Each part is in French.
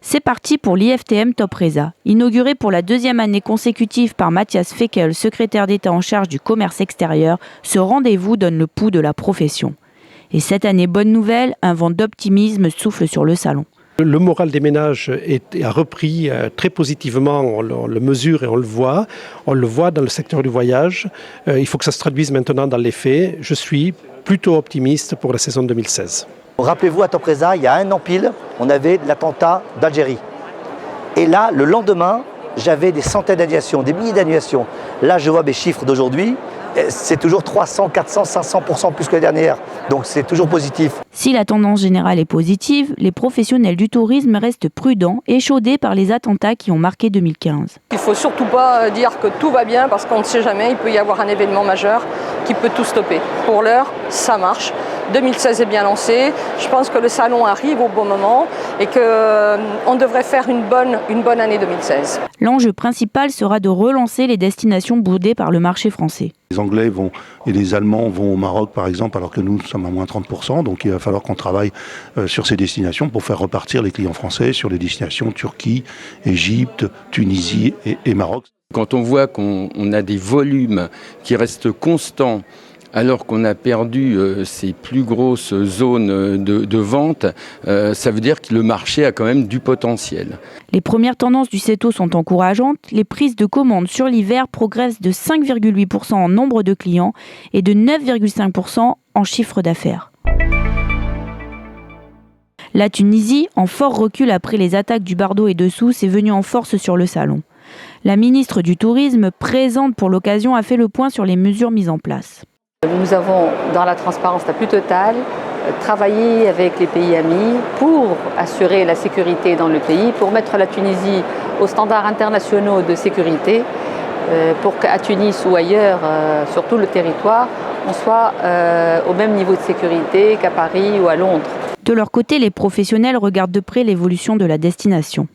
C'est parti pour l'IFTM Top Resa. Inauguré pour la deuxième année consécutive par Matthias Feckel, secrétaire d'État en charge du commerce extérieur, ce rendez-vous donne le pouls de la profession. Et cette année, bonne nouvelle, un vent d'optimisme souffle sur le salon. Le moral des ménages a repris très positivement, on le mesure et on le voit. On le voit dans le secteur du voyage. Il faut que ça se traduise maintenant dans les faits. Je suis plutôt optimiste pour la saison 2016. Rappelez-vous, à Top Resa, il y a un an pile, on avait l'attentat d'Algérie. Et là, le lendemain, j'avais des centaines d'annulations, des milliers d'annulations. Là, je vois mes chiffres d'aujourd'hui, c'est toujours 300, 400, 500% plus que la dernière. Donc c'est toujours positif. Si la tendance générale est positive, les professionnels du tourisme restent prudents, échaudés par les attentats qui ont marqué 2015. Il ne faut surtout pas dire que tout va bien parce qu'on ne sait jamais, il peut y avoir un événement majeur qui peut tout stopper. Pour l'heure, ça marche. 2016 est bien lancé. Je pense que le salon arrive au bon moment et qu'on devrait faire une bonne année 2016. L'enjeu principal sera de relancer les destinations boudées par le marché français. Les Anglais et les Allemands vont au Maroc par exemple, alors que nous sommes à moins 30%. Donc il va falloir qu'on travaille sur ces destinations pour faire repartir les clients français sur les destinations Turquie, Égypte, Tunisie et Maroc. Quand on voit qu'on a des volumes qui restent constants, alors qu'on a perdu ces plus grosses zones de vente, ça veut dire que le marché a quand même du potentiel. Les premières tendances du CETO sont encourageantes. Les prises de commandes sur l'hiver progressent de 5,8% en nombre de clients et de 9,5% en chiffre d'affaires. La Tunisie, en fort recul après les attaques du Bardo et de Sousse, est venue en force sur le salon. La ministre du Tourisme, présente pour l'occasion, a fait le point sur les mesures mises en place. Nous avons, dans la transparence la plus totale, travaillé avec les pays amis pour assurer la sécurité dans le pays, pour mettre la Tunisie aux standards internationaux de sécurité, pour qu'à Tunis ou ailleurs, sur tout le territoire, on soit au même niveau de sécurité qu'à Paris ou à Londres. De leur côté, les professionnels regardent de près l'évolution de la destination.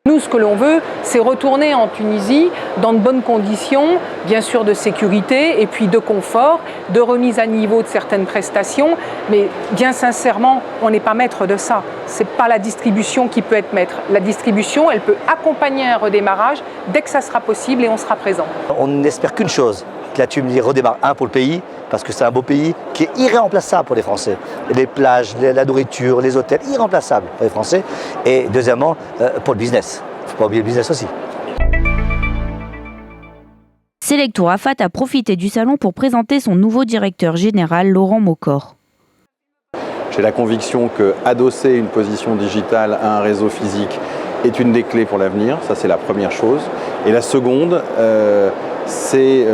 Nous, ce que l'on veut, c'est retourner en Tunisie dans de bonnes conditions, bien sûr de sécurité et puis de confort, de remise à niveau de certaines prestations. Mais bien sincèrement, on n'est pas maître de ça. Ce n'est pas la distribution qui peut être maître. La distribution, elle peut accompagner un redémarrage dès que ça sera possible et on sera présent. On n'espère qu'une chose, que la Tunisie redémarre, pour le pays, parce que c'est un beau pays qui est irremplaçable pour les Français. Les plages, la nourriture, les hôtels, irremplaçables pour les Français. Et deuxièmement, pour le business. Il ne faut pas oublier le business aussi. Selectour Afat a profité du salon pour présenter son nouveau directeur général, Laurent Maucor. J'ai la conviction qu'adosser une position digitale à un réseau physique est une des clés pour l'avenir. Ça, c'est la première chose. Et la seconde, c'est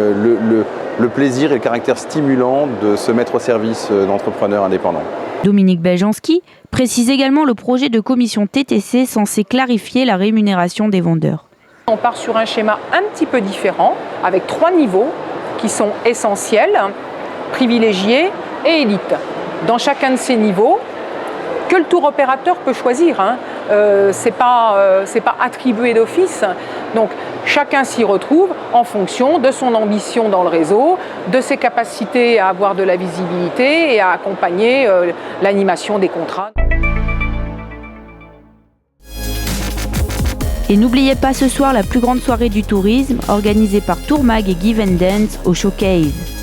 le plaisir et le caractère stimulant de se mettre au service d'entrepreneurs indépendants. Dominique Beljanski précise également le projet de commission TTC censé clarifier la rémunération des vendeurs. On part sur un schéma un petit peu différent, avec 3 niveaux qui sont essentiels, privilégiés et élite. Dans chacun de ces niveaux, que le tour opérateur peut choisir, c'est pas attribué d'office. Donc chacun s'y retrouve en fonction de son ambition dans le réseau, de ses capacités à avoir de la visibilité et à accompagner l'animation des contrats. Et n'oubliez pas ce soir la plus grande soirée du tourisme organisée par Tourmag et Give & Dance au Showcase.